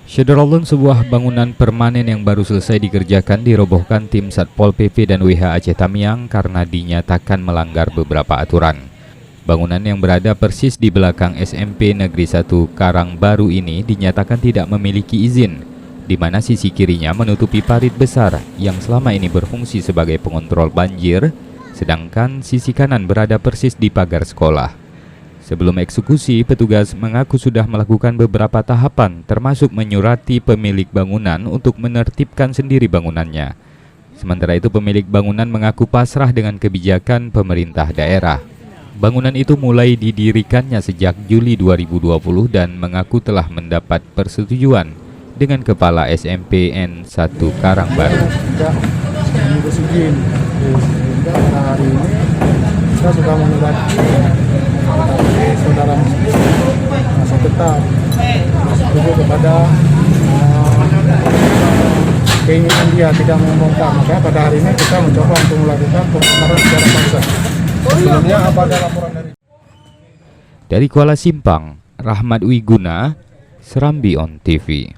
Syederalun, sebuah bangunan permanen yang baru selesai dikerjakan, dirobohkan tim Satpol PP dan WH Aceh Tamiang karena dinyatakan melanggar beberapa aturan. Bangunan yang berada persis di belakang SMP Negeri 1 Karangbaru ini dinyatakan tidak memiliki izin, di mana sisi kirinya menutupi parit besar yang selama ini berfungsi sebagai pengontrol banjir, sedangkan sisi kanan berada persis di pagar sekolah. Sebelum eksekusi, petugas mengaku sudah melakukan beberapa tahapan, termasuk menyurati pemilik bangunan untuk menertibkan sendiri bangunannya. Sementara itu, pemilik bangunan mengaku pasrah dengan kebijakan pemerintah daerah. Bangunan itu mulai didirikannya sejak Juli 2020 dan mengaku telah mendapat persetujuan dengan Kepala SMPN 1 Karangbaru. Hari ini kita sudah menyurati saudara masih tetap setuju kepada keinginan dia tidak membongkar. Maka pada hari ini kita mencoba untuk melakukan pembongkaran secara paksa. Sebelumnya apa ada laporan dari Kuala Simpang, Rahmat Wiguna, Serambi On TV.